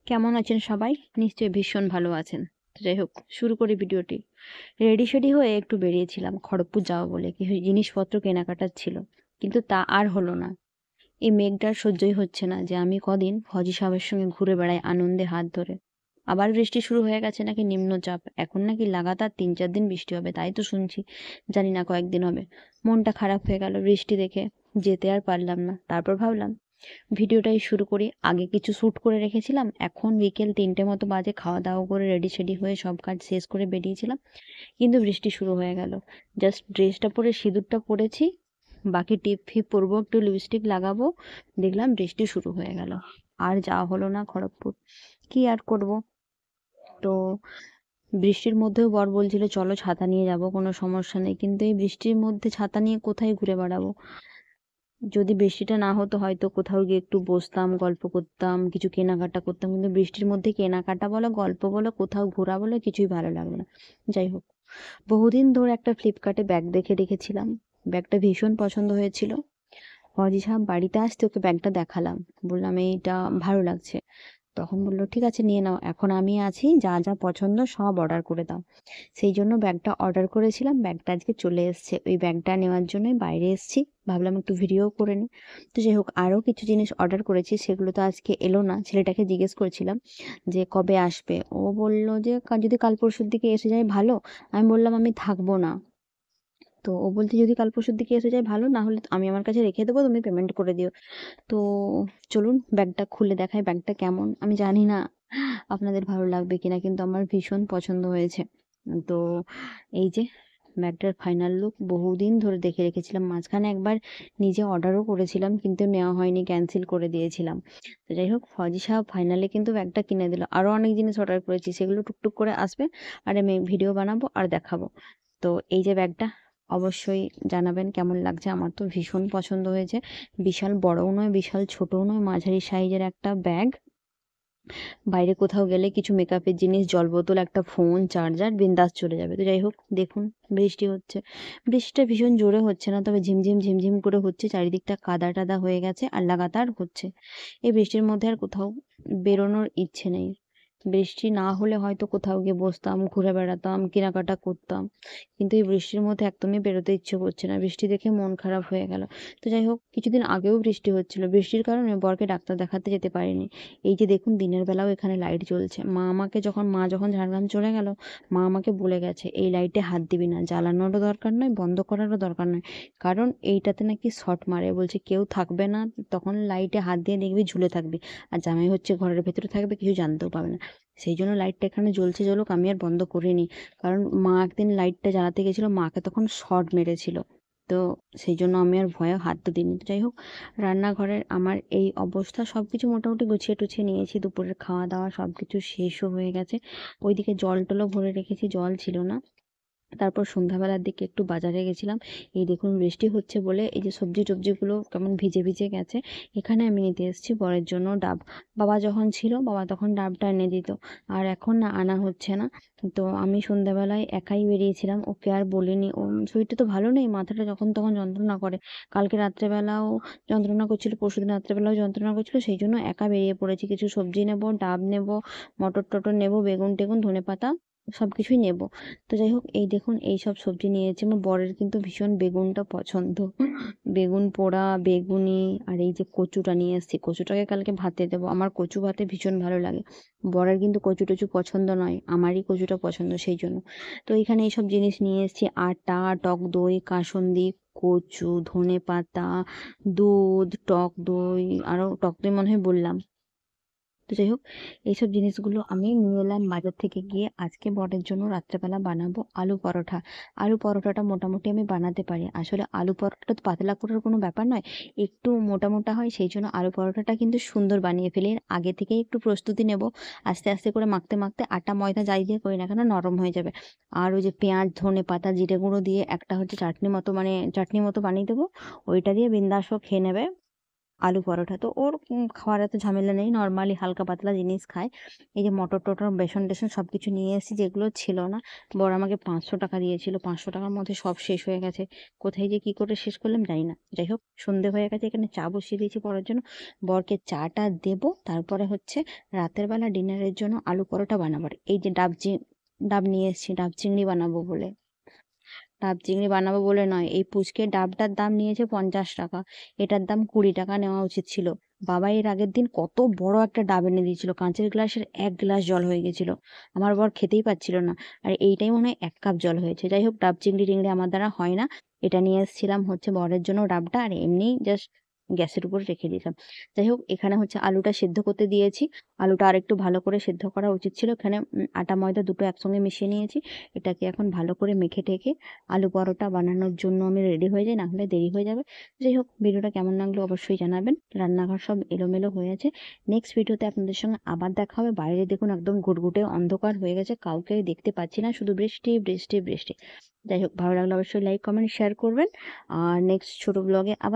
কেমন আছেন সবাই? নিশ্চয়ই ভীষণ ভালো আছেন। তো যাই হোক, শুরু করি ভিডিওটি। রেডি-সেডি হয়ে একটু বেরিয়েছিলাম খড়গপুর যাবো বলে। কিছু জিনিসপত্র কেনাকাটার ছিল। কিন্তু তা আর হলো না। এই মেঘটার সহ্যই হচ্ছে না যে আমি কদিন ফজি সাহেবের সঙ্গে ঘুরে বেড়াই আনন্দে হাত ধরে। আবার বৃষ্টি শুরু হয়ে গেছে নাকি নিম্নচাপ। এখন নাকি লাগাতার ৩-৪ দিন বৃষ্টি হবে, তাই তো শুনছি। জানি না কয়েকদিন হবে। মনটা খারাপ হয়ে গেল বৃষ্টি দেখে। যেতে আর পারলাম না। তারপর ভাবলাম ভিডিওটাই শুরু করি। আগে কিছু শ্যুট করে রেখেছিলাম। এখন বিকেল ৩টে মতো বাজে, খাওয়া-দাওয়া করে রেডি-সেডি হয়ে সব কাজ শেষ করে বেরিয়েছিলাম। কিন্তু বৃষ্টি শুরু হয়ে গেল। জাস্ট ড্রেসটা পরে সিঁদুরটা পরেছি। বাকি টিপ-ফিপ পরবো, একটু লিপস্টিক লাগাবো। দেখলাম বৃষ্টি শুরু হয়ে গেল। আর যাওয়া হলো না খড়গপুর। কি আর করব? তো বৃষ্টির মধ্যেও বর বলছিল চলো ছাতা নিয়ে যাবো, কোনো সমস্যা নেই। কিন্তু এই বৃষ্টির মধ্যে ছাতা নিয়ে কোথায় ঘুরে বেড়াবো? যদি বৃষ্টিটা না হতো হয়তো কোথাও গিয়ে একটু বসতাম, গল্প করতাম, কিছু কেনাকাটা করতাম। কিন্তু বৃষ্টির মধ্যে কেনাকাটা বলো, গল্প বলো, কোথাও ঘোরা বলো, কিছুই ভালো লাগলো না। যাই হোক, বহুদিন ধরে একটা ফ্লিপকার্টে ব্যাগ দেখে রেখেছিলাম। ব্যাগটা ভীষণ পছন্দ হয়েছিল। ফজি সাহেব বাড়িতে আসতে ওকে ব্যাগটা দেখালাম। বললাম এইটা ভালো লাগছে। তখন বলল ঠিক আছে নিয়ে নাও, এখন আমি আছি, যা যা পছন্দ সব অর্ডার করে দাও। সেই জন্য ব্যাগটা অর্ডার করেছিলাম। ব্যাগটা আজকে চলে এসছে। ওই ব্যাগটা নেওয়ার জন্যই বাইরে এসছি। ভাবলাম একটু ভিডিও করে নিই। তো যাই হোক, আরও কিছু জিনিস অর্ডার করেছি, সেগুলো তো আজকে এলো না। ছেলেটাকে জিজ্ঞেস করেছিলাম যে কবে আসবে। ও বলল যে যদি কাল পরশুর দিকে এসে যায় ভালো। আমি বললাম আমি থাকবো না। তো ও বলছে যদি কাল পরশুর দিকে এসে যায় ভালো, না হলে আমি আমার কাছে রেখে দেবো, তুমি পেমেন্ট করে দিও। তো চলুন ব্যাগটা খুলে দেখাই ব্যাগটা কেমন। আমি জানি না আপনাদের ভালো লাগবে কিনা, কিন্তু আমার ভীষণ পছন্দ হয়েছে। তো এই যে ব্যাগটার ফাইনাল লুক। বহুদিন ধরে দেখে রেখেছিলাম। মাঝখানে একবার নিজে অর্ডারও করেছিলাম, কিন্তু নেওয়া হয়নি, ক্যান্সেল করে দিয়েছিলাম। তো যাই হোক, ফজি সাহেব ফাইনালি কিন্তু ব্যাগটা কিনে দিল। আরও অনেক জিনিস অর্ডার করেছি, সেগুলো টুকটুক করে আসবে। আর আমি ভিডিও বানাবো আর দেখাবো। তো এই যে ব্যাগটা, অবশ্যই জানাবেন কেমন লাগছে। আমার তো ভীষণ পছন্দ হয়েছে। বিশাল বড়ও নয়, বিশাল ছোটও নয়, মাঝারি সাইজের একটা ব্যাগ। বাইরে কোথাও গেলে কিছু মেকআপের জিনিস, জল বোতল, একটা ফোন, চার্জার, বিন্দাস চলে যাবে। তো যাই হোক, দেখুন বৃষ্টি হচ্ছে। বৃষ্টিটা ভীষণ জোরে হচ্ছে না, তবে ঝিমঝিম ঝিমঝিম করে হচ্ছে। চারিদিকটা কাদা টাদা হয়ে গেছে আর লাগাতার হচ্ছে। এই বৃষ্টির মধ্যে আর কোথাও বেরোনোর ইচ্ছে নেই। বৃষ্টি না হলে হয়তো কোথাও গিয়ে বসতাম, ঘুরে বেড়াতাম, কেনাকাটা করতাম। কিন্তু এই বৃষ্টির মধ্যে একদমই বেরোতে ইচ্ছে করছে না। বৃষ্টি দেখে মন খারাপ হয়ে গেল। তো যাই হোক, কিছুদিন আগেও বৃষ্টি হচ্ছিল। বৃষ্টির কারণে বরকে ডাক্তার দেখাতে যেতে পারিনি। এই যে দেখুন, দিনের বেলাও এখানে লাইট জ্বলছে। মা যখন ঝাড়গ্রাম চলে গেল, মা আমাকে বলে গেছে এই লাইটে হাত দিবি না, জ্বালানোরও দরকার নয়, বন্ধ করারও দরকার নয়। কারণ এইটাতে নাকি শর্ট মারে। বলছে কেউ থাকবে না, তখন লাইটে হাত দিয়ে দেখবি ঝুলে থাকবি। আর জামাই হচ্ছে ঘরের ভেতরে থাকবে, কিছু জানতেও পাবে না। সেই জন্য লাইটটা এখানে জ্বলছে জ্বলুক, আমি আর বন্ধ করিনি। কারণ মা একদিন লাইটটা জ্বালাতে গেছিল, মাকে তখন শর্ট মেরেছিল। তো সেই জন্য আমি আর ভয়ে হাতটা দিইনি। তো যাই হোক, রান্নাঘরের আমার এই অবস্থা। সব কিছু মোটামুটি গুছিয়ে টুছিয়ে নিয়েছি। দুপুরের খাওয়া দাওয়া সব কিছু শেষও হয়ে গেছে। ওইদিকে জল টলও ভরে রেখেছি, জল ছিল না। তারপর সন্ধ্যাবেলার দিকে একটু বাজারে গেছিলাম। এই দেখুন বৃষ্টি হচ্ছে বলে এই যে সবজি টবজিগুলো কেমন ভিজে ভিজে গেছে। এখানে আমি নিতে এসেছি বরের জন্য ডাব। বাবা যখন ছিল, বাবা তখন ডাবটা এনে দিত। আর এখন না আনা হচ্ছে না। তো আমি সন্ধ্যাবেলায় একাই বেরিয়েছিলাম, ওকে আর বলিনি। ও শরীরটা তো ভালো নেই, মাথাটা যখন তখন যন্ত্রণা করে। কালকে রাত্রেবেলাও যন্ত্রণা করছিল, পরশুদিন রাত্রেবেলাও যন্ত্রণা করছিল। সেই জন্য একা বেরিয়ে পড়েছি। কিছু সবজি নেব, ডাব নেব, মটর টটর নেব, বেগুন টেগুন, ধনেপাতা সব কিছুই নেব। তো যাই হোক, এই দেখুন এইসব সবজি নিয়েছি। আমার বরের কিন্তু ভীষণ বেগুনটা পছন্দ। বেগুন পোড়া, বেগুনি, আর এই যে কচুটা নিয়ে এসেছি। কচুটাকে কালকে ভাতে দেবো। আমার কচু ভাতে ভীষণ ভালো লাগে। বরের কিন্তু কচু টচু পছন্দ নয়, আমারই কচুটা পছন্দ, সেই জন্য। তো এখানে এইসব জিনিস নিয়ে এসেছি। আটা, টক দই, কাসুন্দি, কচু, ধনেপাতা, দুধ, টক দই, আরও টক দই মনে হয় বললাম। তো যাই হোক, এইসব জিনিসগুলো আমি নিয়ে এলাম বাজার থেকে গিয়ে। আজকে বরের জন্য রাত্রেবেলা বানাবো আলু পরোটা। আলু পরোটাটা মোটামুটি আমি বানাতে পারি। আসলে আলু পরোটাটা তো পাতলা করার কোনো ব্যাপার নয়, একটু মোটা মোটা হয়। সেই জন্য আলু পরোটাটা কিন্তু সুন্দর বানিয়ে ফেলি। এর আগে থেকেই একটু প্রস্তুতি নেব। আস্তে আস্তে করে মাখতে মাখতে আটা ময়দা যাই দিয়ে করি না কেন নরম হয়ে যাবে। আর ওই যে পেঁয়াজ, ধনে পাতা, জিরে গুঁড়ো দিয়ে একটা হচ্ছে চাটনি মতো, মানে চাটনি মতো বানিয়ে দেবো। ওইটা দিয়ে বিন্দাস ও খেয়ে নেবে। আলু পরোটা। তো ওর খাওয়ার এত ঝামেলা নেই, নর্মালি হালকা পাতলা জিনিস খায়। এই যে মটর টটর বেসন টেসন সব কিছু নিয়ে এসেছি, যেগুলো ছিল না। বর আমাকে 500 টাকা দিয়েছিল, 500 টাকার মধ্যে সব শেষ হয়ে গেছে। কোথায় যে কি করে শেষ করলাম জানি না। যাই হোক, সন্ধে হয়ে গেছে, এখানে চা বসিয়ে দিয়েছি পড়ার জন্য। বরকে চাটা দেবো, তারপরে হচ্ছে রাতের বেলা ডিনারের জন্য আলু পরোটা বানাবার। এই যে ডাব নিয়ে এসেছি, ডাব চিংড়ি বানাবো বলে। ডাব চিংড়ি বানাবো বলে নয়, এই পুচকে ডাবটার দাম নিয়েছে 50 টাকা। এটার দাম 20 টাকা নেওয়া উচিত ছিল। বাবা এর আগের দিন কত বড় একটা ডাব এনে দিয়েছিল, কাঁচের গ্লাসের 1 গ্লাস জল হয়ে গেছিল। আমার বর খেতেই পাচ্ছিল না। আর এইটাই মনে হয় 1 কাপ জল হয়েছে। যাই হোক, ডাব চিংড়ি টিংড়ি আমার দ্বারা হয় না। এটা নিয়ে এসেছিলাম হচ্ছে বরের জন্য ডাবটা, আর এমনি জাস্ট গ্যাসের উপর রেখে দিয়েছিলাম। যাই হোক, এখানে হচ্ছে আলুটা সেদ্ধ করতে দিয়েছি। আলুটা আরেকটু ভালো করে সেদ্ধ করা উচিত ছিল। এখানে আটা ময়দা দুটো একসঙ্গে মিশিয়ে নিয়েছি। এটাকে এখন ভালো করে মেখে টেকে আলু পরোটা বানানোর জন্য আমি রেডি হয়ে যাই, না হলে দেরি হয়ে যাবে। যাই হোক, ভিডিওটা কেমন লাগলো অবশ্যই জানাবেন। রান্নাঘর সব এলোমেলো হয়ে আছে। নেক্সট ভিডিওতে আপনাদের সঙ্গে আবার দেখা হবে। বাইরে দেখুন একদম ঘুটঘুটে অন্ধকার হয়ে গেছে, কাউকে দেখতে পাচ্ছি না, শুধু বৃষ্টি বৃষ্টি বৃষ্টি। যাই হোক, ভালো লাগলে অবশ্যই লাইক কমেন্ট শেয়ার করবেন। আর নেক্সট ছোট ব্লগে আবার